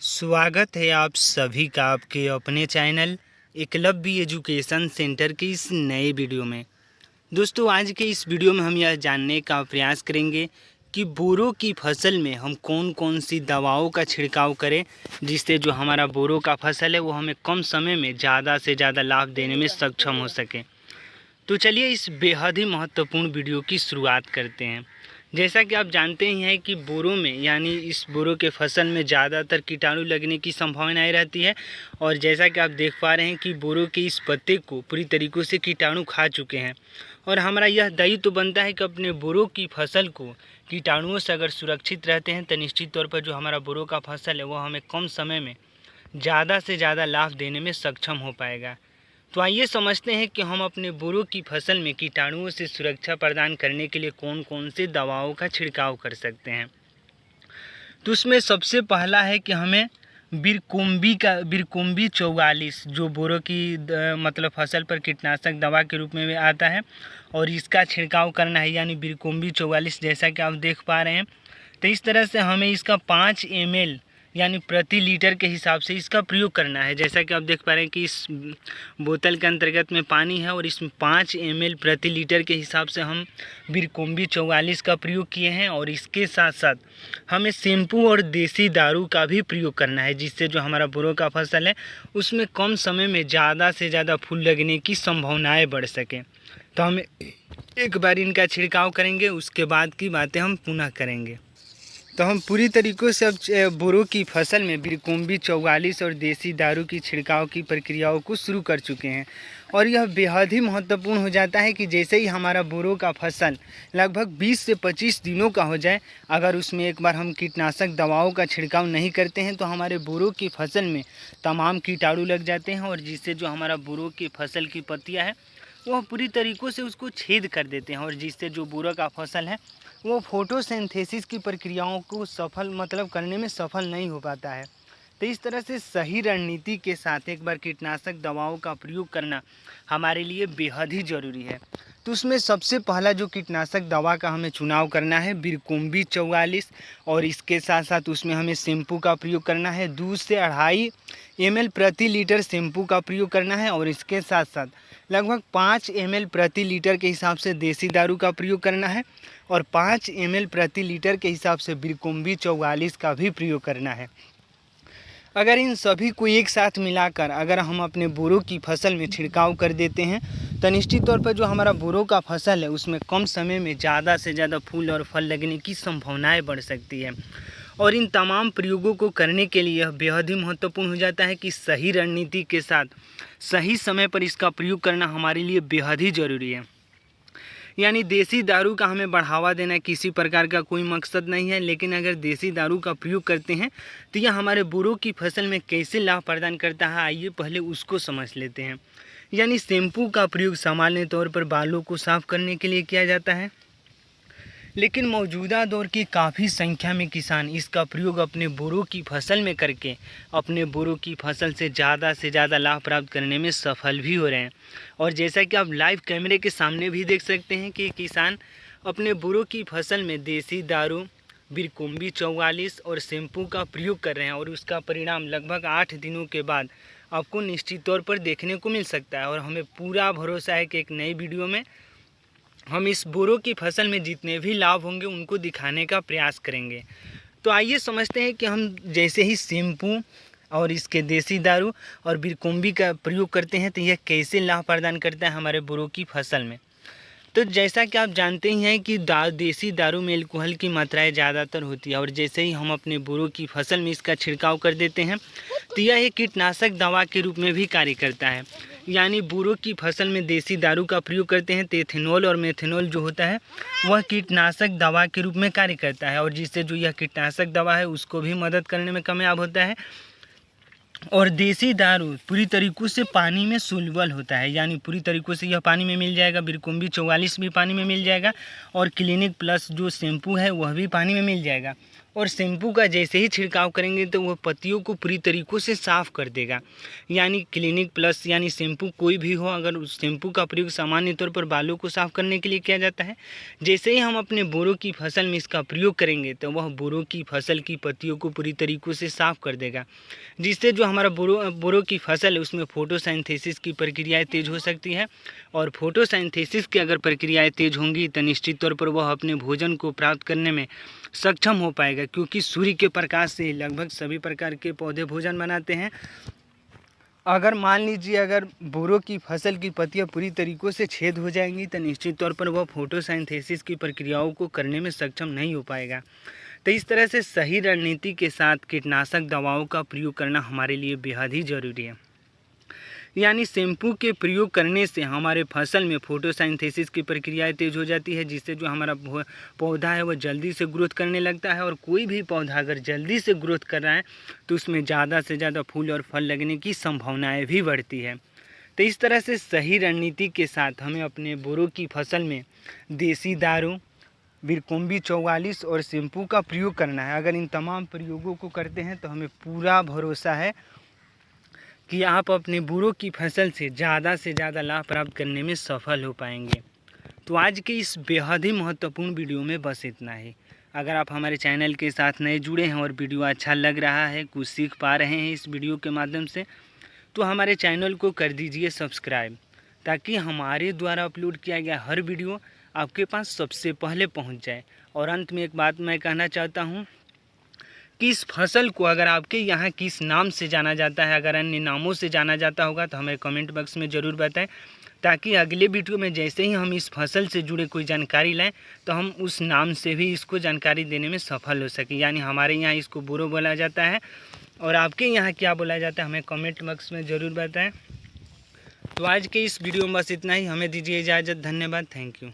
स्वागत है आप सभी का आपके अपने चैनल एकलव्य एजुकेशन सेंटर की इस नए वीडियो में। दोस्तों, आज के इस वीडियो में हम यह जानने का प्रयास करेंगे कि बोरो की फसल में हम कौन कौन सी दवाओं का छिड़काव करें जिससे जो हमारा बोरो का फसल है वो हमें कम समय में ज़्यादा से ज़्यादा लाभ देने में सक्षम हो सके। तो चलिए इस बेहद ही महत्वपूर्ण वीडियो की शुरुआत करते हैं। जैसा कि आप जानते ही हैं कि बोरों में यानी इस बोरो के फसल में ज़्यादातर कीटाणु लगने की संभावनाएं रहती है और जैसा कि आप देख पा रहे हैं कि बोरो के इस पत्ते को पूरी तरीक़ों से कीटाणु खा चुके हैं और हमारा यह दायित्व तो बनता है कि अपने बोरो की फसल को कीटाणुओं से अगर सुरक्षित रहते हैं तो निश्चित तौर पर जो हमारा बोरो का फसल है वो हमें कम समय में ज़्यादा से ज़्यादा लाभ देने में सक्षम हो पाएगा। तो आइए समझते हैं कि हम अपने बोरो की फसल में कीटाणुओं से सुरक्षा प्रदान करने के लिए कौन कौन से दवाओं का छिड़काव कर सकते हैं। तो उसमें सबसे पहला है कि हमें बिरकोम्बी 44 जो बोरो की मतलब फसल पर कीटनाशक दवा के रूप में भी आता है और इसका छिड़काव करना है, यानी बिरकोम्बी 44 जैसा कि आप देख पा रहे हैं। तो इस तरह से हमें इसका 5 ml यानी प्रति लीटर के हिसाब से इसका प्रयोग करना है। जैसा कि आप देख पा रहे हैं कि इस बोतल के अंतर्गत में पानी है और इसमें 5 ml प्रति लीटर के हिसाब से हम बिरकोम्बी 44 का प्रयोग किए हैं और इसके साथ साथ हमें शैम्पू और देसी दारू का भी प्रयोग करना है जिससे जो हमारा बोरो का फसल है उसमें कम समय में ज़्यादा से ज़्यादा फूल लगने की संभावनाएँ बढ़ सकें। तो हम एक बार इनका छिड़काव करेंगे, उसके बाद की बातें हम पुनः करेंगे। तो हम पूरी तरीक़ों से अब बोरो की फसल में बिरकोम्बी 44 और देसी दारू की छिड़काव की प्रक्रियाओं को शुरू कर चुके हैं और यह बेहद ही महत्वपूर्ण हो जाता है कि जैसे ही हमारा बोरो का फसल लगभग 20 से 25 दिनों का हो जाए, अगर उसमें एक बार हम कीटनाशक दवाओं का छिड़काव नहीं करते हैं तो हमारे बोरो की फसल में तमाम कीटाणु लग जाते हैं और जिससे जो हमारा बोरो की फसल की पत्तियाँ हैं वह पूरी तरीक़ों से उसको छेद कर देते हैं और जिससे जो बोरो का फसल है वो फोटोसिंथेसिस की प्रक्रियाओं को करने में सफल नहीं हो पाता है। तो इस तरह से सही रणनीति के साथ एक बार कीटनाशक दवाओं का प्रयोग करना हमारे लिए बेहद ही ज़रूरी है। तो उसमें सबसे पहला जो कीटनाशक दवा का हमें चुनाव करना है बिरकोम्बी 44 और इसके साथ साथ उसमें हमें शैम्पू का प्रयोग करना है। 2 से 2.5 ml प्रति लीटर शैम्पू का प्रयोग करना है और इसके साथ साथ लगभग 5 ml प्रति लीटर के हिसाब से देसी दारू का प्रयोग करना है और 5 ml प्रति लीटर के हिसाब से बिरकोम्बी 44 का भी प्रयोग करना है। अगर इन सभी को एक साथ मिलाकर अगर हम अपने बोरो की फसल में छिड़काव कर देते हैं तो निश्चित तौर पर जो हमारा बोरो का फसल है उसमें कम समय में ज़्यादा से ज़्यादा फूल और फल लगने की संभावनाएं बढ़ सकती है। और इन तमाम प्रयोगों को करने के लिए यह बेहद ही महत्वपूर्ण हो जाता है कि सही रणनीति के साथ सही समय पर इसका प्रयोग करना हमारे लिए बेहद ही ज़रूरी है। यानी देसी दारू का हमें बढ़ावा देना किसी प्रकार का कोई मकसद नहीं है, लेकिन अगर देसी दारू का प्रयोग करते हैं तो यह हमारे बोरो की फसल में कैसे लाभ प्रदान करता है, आइए पहले उसको समझ लेते हैं। यानी शैम्पू का प्रयोग सामान्य तौर पर बालों को साफ़ करने के लिए किया जाता है, लेकिन मौजूदा दौर की काफ़ी संख्या में किसान इसका प्रयोग अपने बोरो की फसल में करके अपने बोरो की फसल से ज़्यादा लाभ प्राप्त करने में सफल भी हो रहे हैं। और जैसा कि आप लाइव कैमरे के सामने भी देख सकते हैं कि किसान अपने बोरो की फसल में देसी दारू, बिरकोम्बी 44 और शैम्पू का प्रयोग कर रहे हैं और उसका परिणाम लगभग 8 दिनों के बाद आपको निश्चित तौर पर देखने को मिल सकता है। और हमें पूरा भरोसा है कि एक नई वीडियो में हम इस बोरो की फसल में जितने भी लाभ होंगे उनको दिखाने का प्रयास करेंगे। तो आइए समझते हैं कि हम जैसे ही शैम्पू और इसके देसी दारू और बिरकोम्बी का प्रयोग करते हैं तो यह कैसे लाभ प्रदान करता है हमारे बोरो की फसल में। तो जैसा कि आप जानते ही हैं कि देसी दारू में अल्कोहल की मात्राएं ज़्यादातर होती है और जैसे ही हम अपने बोरो की फसल में इसका छिड़काव कर देते हैं तो यह एक कीटनाशक दवा के रूप में भी कार्य करता है। यानी बोरो की फसल में देसी दारू का प्रयोग करते हैं तो एथेनॉल और मेथेनॉल जो होता है वह कीटनाशक दवा के रूप में कार्य करता है और जिससे जो यह कीटनाशक दवा है उसको भी मदद करने में कामयाब होता है। और देसी दारू पूरी तरीक़ों से पानी में सोल्यूबल होता है, यानी पूरी तरीक़ों से यह पानी में मिल जाएगा। बिरकोम्बी 44 भी पानी में मिल जाएगा और क्लिनिक प्लस जो शैम्पू है वह भी पानी में मिल जाएगा और शैम्पू का जैसे ही छिड़काव करेंगे तो वह पत्तियों को पूरी तरीक़ों से साफ़ कर देगा। यानी क्लिनिक प्लस यानी शैम्पू कोई भी हो, अगर उस शैम्पू का प्रयोग सामान्य तौर पर बालों को साफ़ करने के लिए किया जाता है। जैसे ही हम अपने बोरों की फसल में इसका प्रयोग करेंगे तो वह बोरों की फसल की पत्तियों को पूरी तरीक़ों से साफ़ कर देगा, जिससे जो हमारा बोरों की फसल है उसमें फोटोसिंथेसिस की प्रक्रियाएँ तेज़ हो सकती है। और फोटोसिंथेसिस की अगर प्रक्रियाएँ तेज़ होंगी तो निश्चित तौर पर वह अपने भोजन को प्राप्त करने में सक्षम हो पाएगा, क्योंकि सूर्य के प्रकाश से लगभग सभी प्रकार के पौधे भोजन बनाते हैं। अगर मान लीजिए अगर बोरों की फसल की पत्तियां पूरी तरीक़ों से छेद हो जाएंगी तो निश्चित तौर पर वह फोटोसिंथेसिस की प्रक्रियाओं को करने में सक्षम नहीं हो पाएगा। तो इस तरह से सही रणनीति के साथ कीटनाशक दवाओं का प्रयोग करना हमारे लिए बेहद ही ज़रूरी है। यानी शैम्पू के प्रयोग करने से हमारे फसल में फोटोसिंथेसिस की प्रक्रियाएं तेज़ हो जाती है, जिससे जो हमारा पौधा है वह जल्दी से ग्रोथ करने लगता है। और कोई भी पौधा अगर जल्दी से ग्रोथ कर रहा है तो उसमें ज़्यादा से ज़्यादा फूल और फल लगने की संभावनाएं भी बढ़ती है। तो इस तरह से सही रणनीति के साथ हमें अपने बोरों की फसल में देसी दारू, बिरकोम्बी 44 और शैम्पू का प्रयोग करना है। अगर इन तमाम प्रयोगों को करते हैं तो हमें पूरा भरोसा है कि आप अपने बोरों की फसल से ज़्यादा लाभ प्राप्त करने में सफल हो पाएंगे। तो आज के इस बेहद ही महत्वपूर्ण वीडियो में बस इतना ही। अगर आप हमारे चैनल के साथ नए जुड़े हैं और वीडियो अच्छा लग रहा है, कुछ सीख पा रहे हैं इस वीडियो के माध्यम से, तो हमारे चैनल को कर दीजिए सब्सक्राइब, ताकि हमारे द्वारा अपलोड किया गया हर वीडियो आपके पास सबसे पहले पहुंच जाए। और अंत में एक बात मैं कहना चाहता हूं कि इस फसल को अगर आपके यहाँ किस नाम से जाना जाता है, अगर अन्य नामों से जाना जाता होगा तो हमें कमेंट बॉक्स में ज़रूर बताएं, ताकि अगले वीडियो में जैसे ही हम इस फसल से जुड़े कोई जानकारी लाएं तो हम उस नाम से भी इसको जानकारी देने में सफल हो सकें। यानी हमारे यहाँ इसको बोरो बोला जाता है और आपके यहाँ क्या बोला जाता है, हमें कमेंट बॉक्स में ज़रूर बताएँ। तो आज के इस वीडियो में बस इतना ही। हमें दीजिए इजाज़त। धन्यवाद। Thank you.